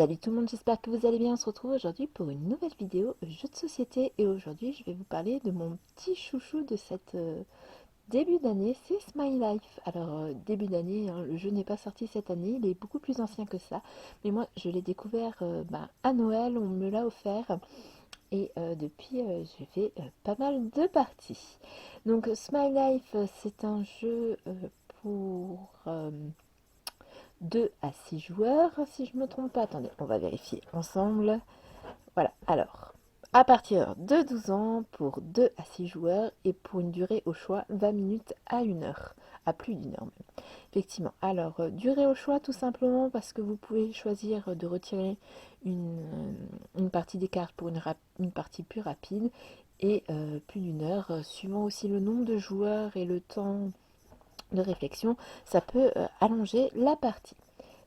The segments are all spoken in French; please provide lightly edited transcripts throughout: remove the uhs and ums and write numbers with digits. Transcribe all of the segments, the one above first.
Salut tout le monde, j'espère que vous allez bien. On se retrouve aujourd'hui pour une nouvelle vidéo jeu de société et aujourd'hui je vais vous parler de mon petit chouchou de cette début d'année, c'est Smile Life. Alors début d'année, hein, le jeu n'est pas sorti cette année, il est beaucoup plus ancien que ça, mais moi je l'ai découvert à Noël, on me l'a offert et depuis j'ai fait pas mal de parties. Donc Smile Life c'est un jeu pour 2 à 6 joueurs, si je ne me trompe pas. Attendez, on va vérifier ensemble. Voilà, alors, à partir de 12 ans, pour 2 à 6 joueurs, et pour une durée au choix, 20 minutes à 1 heure, à plus d'1 heure même. Effectivement, alors, durée au choix, tout simplement parce que vous pouvez choisir de retirer une partie des cartes pour une partie plus rapide, et plus d'1 heure, suivant aussi le nombre de joueurs et le temps de réflexion, ça peut allonger la partie.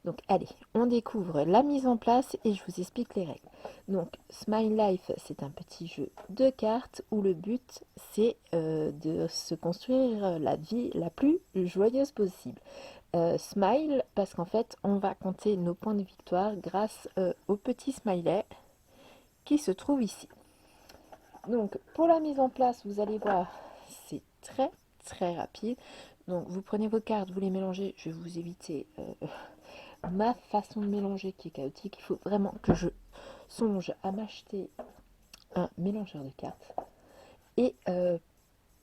Donc allez, on découvre la mise en place et je vous explique les règles. Donc Smile Life, c'est un petit jeu de cartes où le but c'est de se construire la vie la plus joyeuse possible. Smile parce qu'en fait on va compter nos points de victoire grâce au petit smiley qui se trouve ici. Donc pour la mise en place, vous allez voir, c'est très rapide. Donc vous prenez vos cartes, vous les mélangez, je vais vous éviter ma façon de mélanger qui est chaotique. Il faut vraiment que je songe à m'acheter un mélangeur de cartes. Et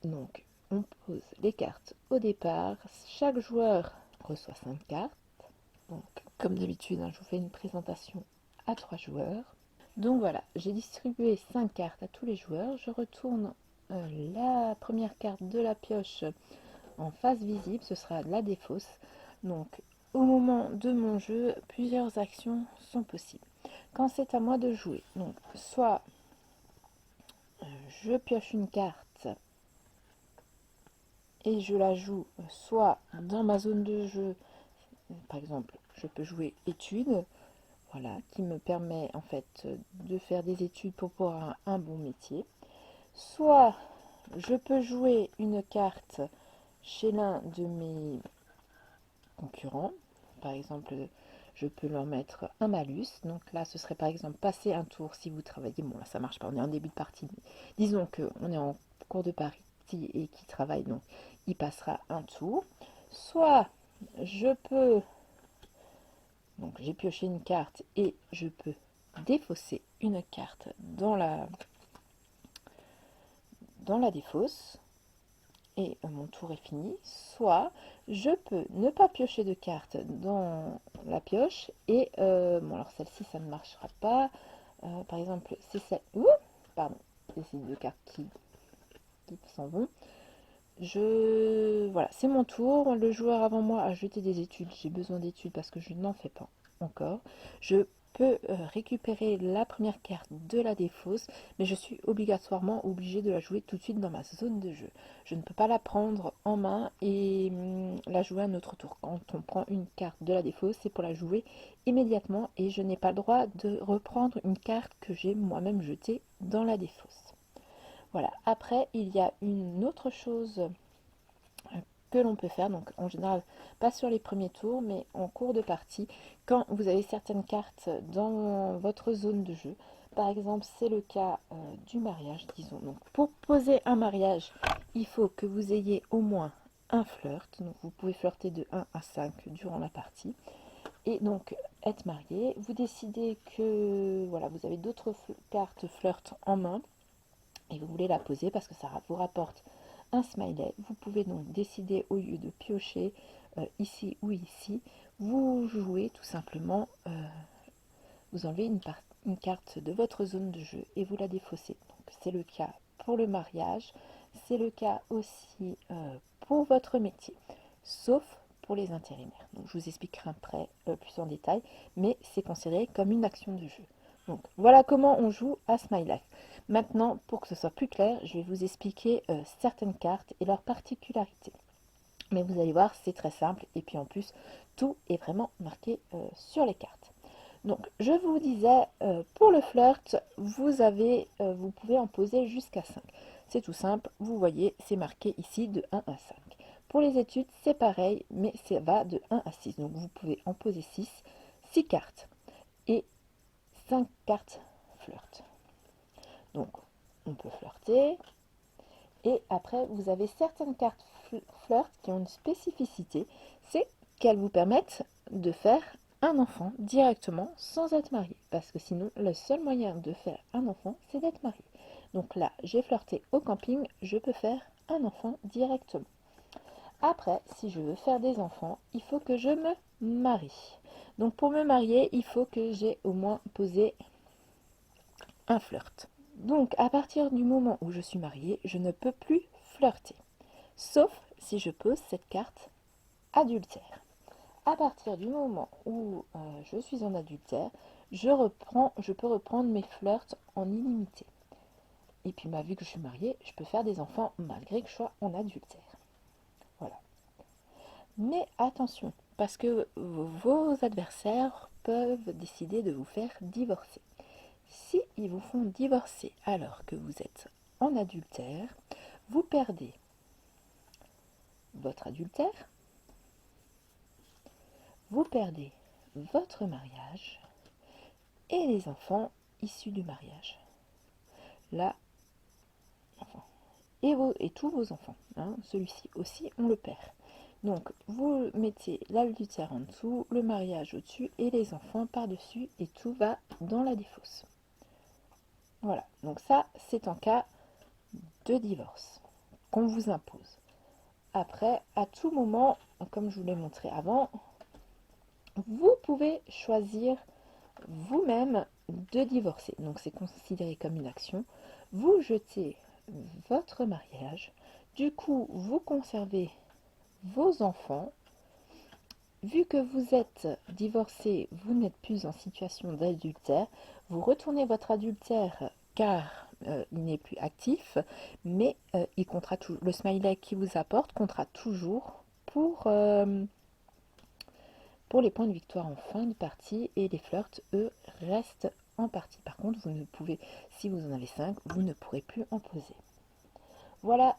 donc, on pose les cartes au départ. Chaque joueur reçoit 5 cartes. Donc, comme d'habitude, hein, je vous fais une présentation à 3 joueurs. Donc voilà, j'ai distribué 5 cartes à tous les joueurs. Je retourne la première carte de la pioche en face visible, ce sera la défausse. Donc au moment de mon jeu, plusieurs actions sont possibles. Quand c'est à moi de jouer, donc soit je pioche une carte et je la joue soit dans ma zone de jeu, par exemple je peux jouer études, voilà, qui me permet en fait de faire des études pour pouvoir un bon métier. Soit je peux jouer une carte chez l'un de mes concurrents. Par exemple, je peux leur mettre un malus. Donc là, ce serait par exemple passer un tour si vous travaillez. Bon, là, ça marche pas, on est en début de partie. Disons qu'on est en cours de partie et qui travaille, donc il passera un tour. Soit je peux, donc j'ai pioché une carte et je peux défausser une carte dans la défausse et mon tour est fini. Soit je peux ne pas piocher de cartes dans la pioche et bon, alors celle-ci ça ne marchera pas. Par exemple, c'est celle. Ouh, pardon, c'est ces deux cartes qui s'en vont. Voilà, c'est mon tour. Le joueur avant moi a jeté des études. J'ai besoin d'études parce que je n'en fais pas encore. Je peux récupérer la première carte de la défausse, mais je suis obligatoirement obligée de la jouer tout de suite dans ma zone de jeu. Je ne peux pas la prendre en main et la jouer à un autre tour. Quand on prend une carte de la défausse, c'est pour la jouer immédiatement et je n'ai pas le droit de reprendre une carte que j'ai moi-même jetée dans la défausse. Voilà, après il y a une autre chose que l'on peut faire, donc en général pas sur les premiers tours mais en cours de partie, quand vous avez certaines cartes dans votre zone de jeu. Par exemple, c'est le cas du mariage, disons. Donc pour poser un mariage, il faut que vous ayez au moins un flirt, donc vous pouvez flirter de 1 à 5 durant la partie. Et donc être marié, vous décidez que voilà, vous avez d'autres cartes flirt en main et vous voulez la poser parce que ça vous rapporte un smiley. Vous pouvez donc décider, au lieu de piocher ici ou ici, vous jouez tout simplement, vous enlevez une carte de votre zone de jeu et vous la défaussez. Donc c'est le cas pour le mariage, c'est le cas aussi pour votre métier, sauf pour les intérimaires. Donc je vous expliquerai après plus en détail, mais c'est considéré comme une action de jeu. Donc voilà comment on joue à Smile Life. Maintenant, pour que ce soit plus clair, je vais vous expliquer certaines cartes et leurs particularités. Mais vous allez voir, c'est très simple et puis en plus, tout est vraiment marqué sur les cartes. Donc, je vous disais, pour le flirt, vous pouvez en poser jusqu'à 5. C'est tout simple, vous voyez, c'est marqué ici de 1 à 5. Pour les études, c'est pareil, mais ça va de 1 à 6. Donc, vous pouvez en poser 6 cartes. Et 5 cartes flirt. Donc, on peut flirter. Et après, vous avez certaines cartes flirt qui ont une spécificité, c'est qu'elles vous permettent de faire un enfant directement sans être marié. Parce que sinon, le seul moyen de faire un enfant, c'est d'être marié. Donc là, j'ai flirté au camping, je peux faire un enfant directement. Après, si je veux faire des enfants, il faut que je me marie. Donc pour me marier, il faut que j'ai au moins posé un flirt. Donc à partir du moment où je suis mariée, je ne peux plus flirter. Sauf si je pose cette carte adultère. À partir du moment où je suis en adultère, je peux reprendre mes flirts en illimité. Et puis vu que je suis mariée, je peux faire des enfants malgré que je sois en adultère. Voilà. Mais attention, parce que vos adversaires peuvent décider de vous faire divorcer. Si ils vous font divorcer alors que vous êtes en adultère, vous perdez votre adultère, vous perdez votre mariage et les enfants issus du mariage. Là, enfin, et tous vos enfants. Hein, celui-ci aussi, on le perd. Donc, vous mettez l'adultère en dessous, le mariage au-dessus et les enfants par-dessus et tout va dans la défausse. Voilà, donc ça, c'est en cas de divorce qu'on vous impose. Après, à tout moment, comme je vous l'ai montré avant, vous pouvez choisir vous-même de divorcer. Donc c'est considéré comme une action. Vous jetez votre mariage. Du coup, vous conservez vos enfants. Vu que vous êtes divorcé, vous n'êtes plus en situation d'adultère. Vous retournez votre adultère car il n'est plus actif, mais il comptera le smiley qui vous apporte comptera toujours pour les points de victoire en fin de partie et les flirts, eux, restent en partie. Par contre, vous ne pouvez, si vous en avez 5, vous ne pourrez plus en poser. Voilà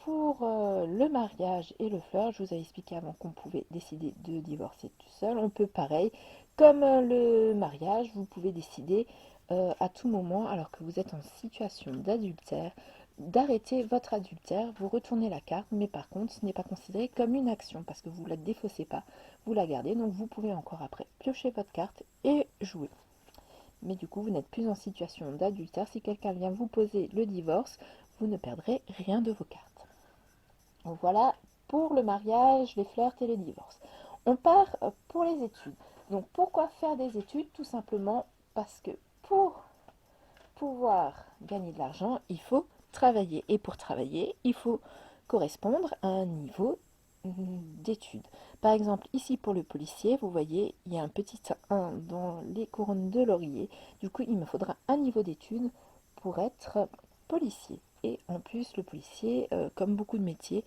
pour le mariage et le flirt. Je vous ai expliqué avant qu'on pouvait décider de divorcer tout seul. On peut pareil, comme le mariage, vous pouvez décider à tout moment, alors que vous êtes en situation d'adultère, d'arrêter votre adultère, vous retournez la carte, mais par contre, ce n'est pas considéré comme une action, parce que vous ne la défaussez pas, vous la gardez, donc vous pouvez encore après piocher votre carte et jouer. Mais du coup, vous n'êtes plus en situation d'adultère. Si quelqu'un vient vous poser le divorce, vous ne perdrez rien de vos cartes. Donc voilà pour le mariage, les flirts et le divorce. On part pour les études. Donc pourquoi faire des études? Tout simplement parce que pour pouvoir gagner de l'argent, il faut travailler. Et pour travailler, il faut correspondre à un niveau d'études. Par exemple, ici pour le policier, vous voyez, il y a un petit 1 dans les couronnes de laurier. Du coup, il me faudra un niveau d'études pour être policier. Et en plus, le policier, comme beaucoup de métiers,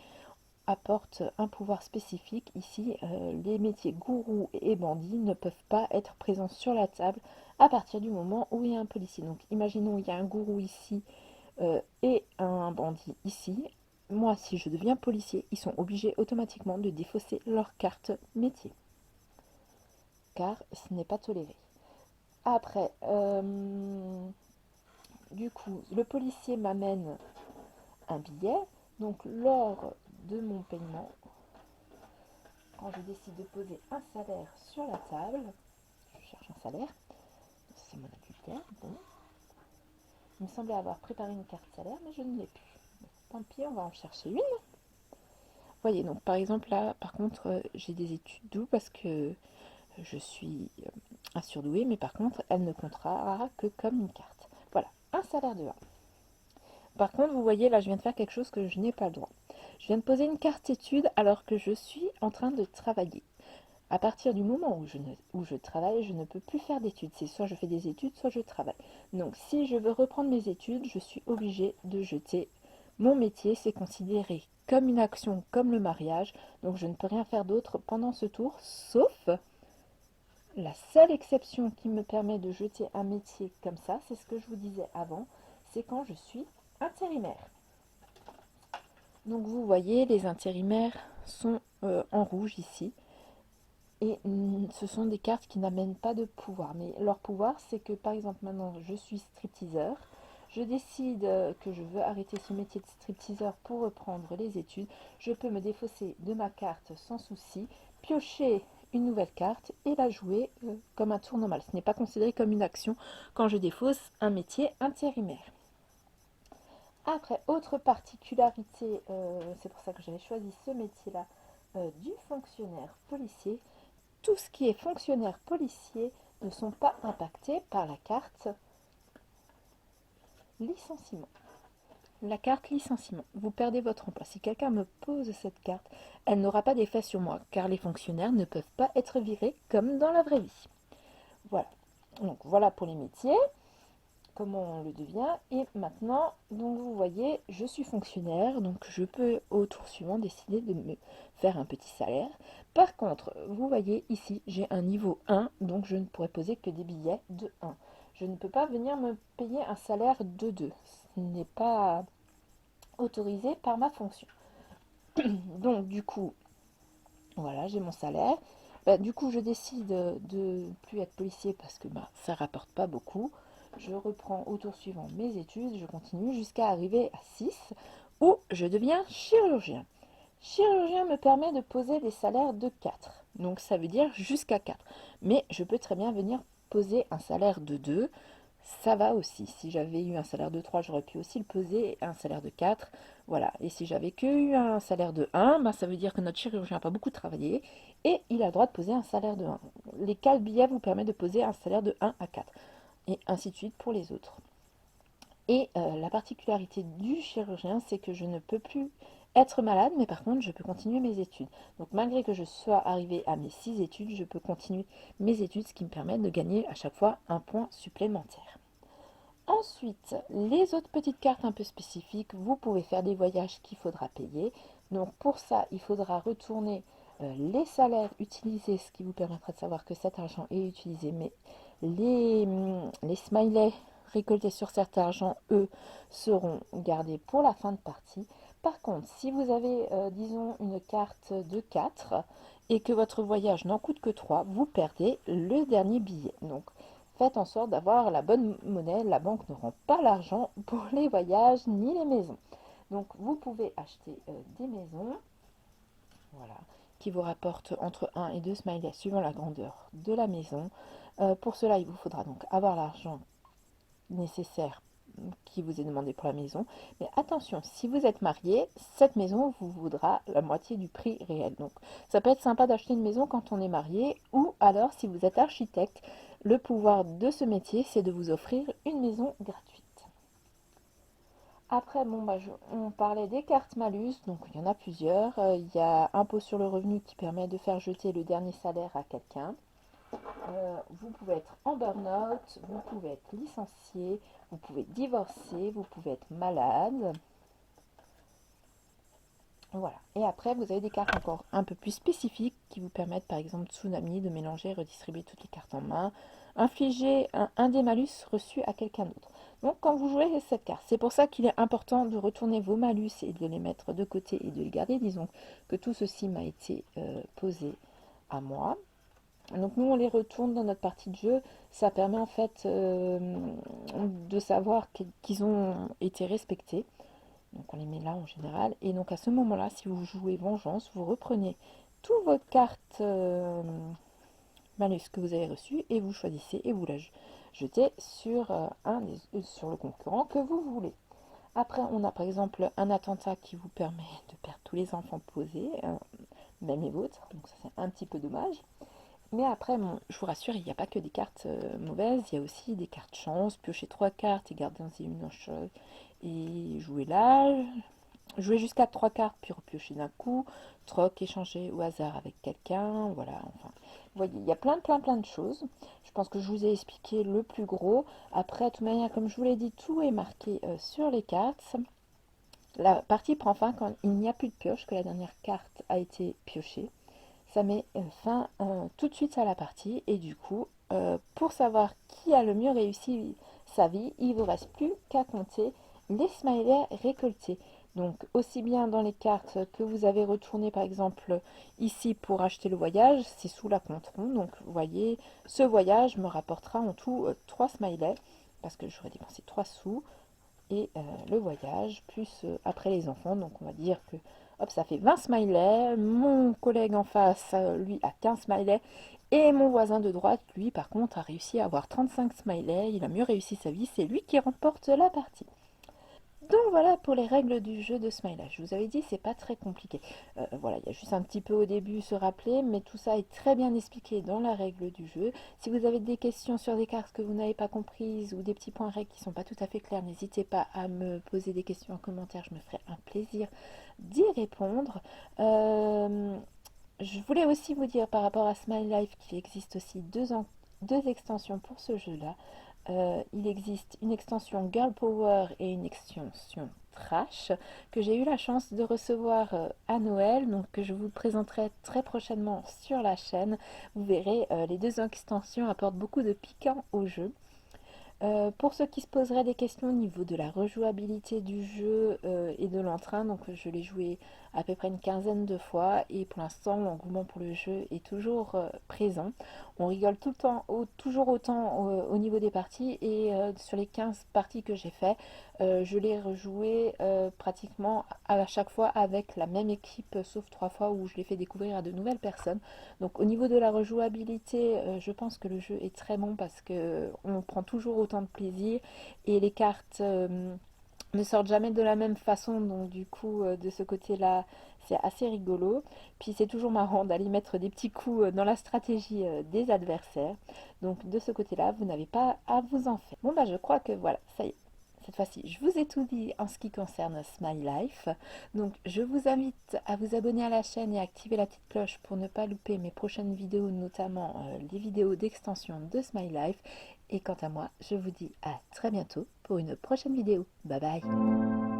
apporte un pouvoir spécifique. Ici, les métiers gourous et bandits ne peuvent pas être présents sur la table à partir du moment où il y a un policier. Donc, imaginons il y a un gourou ici et un bandit ici. Moi, si je deviens policier, ils sont obligés automatiquement de défausser leur carte métier, car ce n'est pas toléré. Après, du coup, le policier m'amène un billet. Donc, lors de mon paiement, quand je décide de poser un salaire sur la table, je cherche un salaire, c'est mon adultère, bon. Il me semblait avoir préparé une carte salaire, mais je ne l'ai plus. Bon, tant pis, on va en chercher une. Voyez, donc par exemple là, par contre, j'ai des études doux parce que je suis un surdoué, mais par contre, elle ne comptera que comme une carte. Voilà, un salaire de 1. Par contre, vous voyez, là, je viens de faire quelque chose que je n'ai pas le droit. Je viens de poser une carte études alors que je suis en train de travailler. À partir du moment où je travaille, je ne peux plus faire d'études. C'est soit je fais des études, soit je travaille. Donc, si je veux reprendre mes études, je suis obligée de jeter mon métier. C'est considéré comme une action, comme le mariage. Donc, je ne peux rien faire d'autre pendant ce tour, sauf la seule exception qui me permet de jeter un métier comme ça, c'est ce que je vous disais avant, c'est quand je suis intérimaire. Donc, vous voyez, les intérimaires sont en rouge ici. Et ce sont des cartes qui n'amènent pas de pouvoir. Mais leur pouvoir, c'est que par exemple maintenant je suis stripteaseur. Je décide que je veux arrêter ce métier de stripteaseur pour reprendre les études. Je peux me défausser de ma carte sans souci, piocher une nouvelle carte et la jouer comme un tour normal. Ce n'est pas considéré comme une action quand je défausse un métier intérimaire. Après, autre particularité, c'est pour ça que j'avais choisi ce métier-là, du fonctionnaire policier. Tout ce qui est fonctionnaire policier ne sont pas impactés par la carte licenciement. La carte licenciement, vous perdez votre emploi. Si quelqu'un me pose cette carte, elle n'aura pas d'effet sur moi, car les fonctionnaires ne peuvent pas être virés comme dans la vraie vie. Voilà. Donc voilà pour les métiers, comment on le devient. Et maintenant, donc vous voyez, je suis fonctionnaire, donc je peux au tour suivant décider de me faire un petit salaire. Par contre, vous voyez ici, j'ai un niveau 1, donc je ne pourrais poser que des billets de 1. Je ne peux pas venir me payer un salaire de 2. Ce n'est pas autorisé par ma fonction. Donc du coup, voilà, j'ai mon salaire. Du coup, je décide de plus être policier parce que ça rapporte pas beaucoup. Je reprends au tour suivant mes études, je continue jusqu'à arriver à 6 où je deviens chirurgien. Chirurgien me permet de poser des salaires de 4. Donc ça veut dire jusqu'à 4. Mais je peux très bien venir poser un salaire de 2. Ça va aussi. Si j'avais eu un salaire de 3, j'aurais pu aussi le poser, un salaire de 4. Voilà. Et si j'avais que eu un salaire de 1, ça veut dire que notre chirurgien n'a pas beaucoup travaillé et il a le droit de poser un salaire de 1. Les 4 billets vous permettent de poser un salaire de 1 à 4. Et ainsi de suite pour les autres. Et la particularité du chirurgien, c'est que je ne peux plus être malade, mais par contre, je peux continuer mes études. Donc malgré que je sois arrivée à mes 6 études, je peux continuer mes études, ce qui me permet de gagner à chaque fois un point supplémentaire. Ensuite, les autres petites cartes un peu spécifiques, vous pouvez faire des voyages qu'il faudra payer. Donc pour ça, il faudra retourner les salaires utilisés, ce qui vous permettra de savoir que cet argent est utilisé. Mais les smileys récoltés sur cet argent, eux, seront gardés pour la fin de partie. Par contre, si vous avez, disons, une carte de 4 et que votre voyage n'en coûte que 3, vous perdez le dernier billet. Donc, faites en sorte d'avoir la bonne monnaie. La banque ne rend pas l'argent pour les voyages ni les maisons. Donc, vous pouvez acheter des maisons, voilà, qui vous rapportent entre 1 et 2 smileys suivant la grandeur de la maison. Pour cela, il vous faudra donc avoir l'argent nécessaire qui vous est demandé pour la maison. Mais attention, si vous êtes marié, cette maison vous vaudra la moitié du prix réel. Donc ça peut être sympa d'acheter une maison quand on est marié, ou alors si vous êtes architecte, le pouvoir de ce métier, c'est de vous offrir une maison gratuite. Après, bon, on parlait des cartes malus, donc il y en a plusieurs. Il y a impôt sur le revenu qui permet de faire jeter le dernier salaire à quelqu'un. Vous pouvez être en burn-out, vous pouvez être licencié, vous pouvez divorcer, vous pouvez être malade. Voilà. Et après, vous avez des cartes encore un peu plus spécifiques qui vous permettent, par exemple, tsunami, de mélanger et redistribuer toutes les cartes en main, infliger un des malus reçus à quelqu'un d'autre. Donc, quand vous jouez cette carte, c'est pour ça qu'il est important de retourner vos malus et de les mettre de côté et de les garder. Disons que tout ceci m'a été posé à moi. Donc nous on les retourne dans notre partie de jeu, ça permet en fait de savoir qu'ils ont été respectés. Donc on les met là en général. Et donc à ce moment-là, si vous jouez vengeance, vous reprenez toutes vos cartes malus que vous avez reçues et vous choisissez et vous la jetez sur, sur le concurrent que vous voulez. Après on a par exemple un attentat qui vous permet de perdre tous les enfants posés, même les vôtres, donc ça c'est un petit peu dommage. Mais après, bon, je vous rassure, il n'y a pas que des cartes mauvaises, il y a aussi des cartes chance, piocher 3 cartes et garder une en et jouer là, jouer jusqu'à 3 cartes puis repiocher d'un coup, troc, échanger au hasard avec quelqu'un, voilà, enfin, vous voyez, il y a plein de choses. Je pense que je vous ai expliqué le plus gros. Après, de toute manière, comme je vous l'ai dit, tout est marqué sur les cartes. La partie prend fin quand il n'y a plus de pioche, que la dernière carte a été piochée. Ça met fin tout de suite à la partie et du coup, pour savoir qui a le mieux réussi sa vie, il ne vous reste plus qu'à compter les smileys récoltés. Donc aussi bien dans les cartes que vous avez retournées par exemple ici pour acheter le voyage, c'est sous la compte rond. Donc vous voyez, ce voyage me rapportera en tout 3 smileys parce que j'aurais dépensé 3 sous et le voyage plus après les enfants. Donc on va dire que hop, ça fait 20 smileys. Mon collègue en face, lui, a 15 smileys. Et mon voisin de droite, lui, par contre, a réussi à avoir 35 smileys. Il a mieux réussi sa vie. C'est lui qui remporte la partie. Donc voilà pour les règles du jeu de Smiley. Je vous avais dit, c'est pas très compliqué. Voilà, il y a juste un petit peu au début se rappeler, mais tout ça est très bien expliqué dans la règle du jeu. Si vous avez des questions sur des cartes que vous n'avez pas comprises ou des petits points règles qui sont pas tout à fait clairs, n'hésitez pas à me poser des questions en commentaire. Je me ferai un plaisir d'y répondre. Euh, je voulais aussi vous dire par rapport à Smile Life qu'il existe aussi deux extensions pour ce jeu-là. Il existe une extension Girl Power et une extension Trash que j'ai eu la chance de recevoir à Noël, donc que je vous présenterai très prochainement sur la chaîne. Vous verrez, les deux extensions apportent beaucoup de piquant au jeu. Pour ceux qui se poseraient des questions au niveau de la rejouabilité du jeu et de l'entrain, donc je l'ai joué à peu près une quinzaine de fois et pour l'instant l'engouement pour le jeu est toujours présent. On rigole tout le temps, toujours autant au niveau des parties et sur les 15 parties que j'ai fait, je l'ai rejoué pratiquement à chaque fois avec la même équipe, sauf 3 fois où je l'ai fait découvrir à de nouvelles personnes. Donc au niveau de la rejouabilité, je pense que le jeu est très bon parce que on prend toujours autant de plaisir et les cartes ne sortent jamais de la même façon. Donc du coup, de ce côté-là, c'est assez rigolo. Puis c'est toujours marrant d'aller mettre des petits coups dans la stratégie des adversaires. Donc de ce côté-là, vous n'avez pas à vous en faire. Bon bah je crois que voilà, ça y est. Cette fois-ci, je vous ai tout dit en ce qui concerne Smile Life. Donc, je vous invite à vous abonner à la chaîne et à activer la petite cloche pour ne pas louper mes prochaines vidéos, notamment les vidéos d'extension de Smile Life. Et quant à moi, je vous dis à très bientôt pour une prochaine vidéo. Bye bye!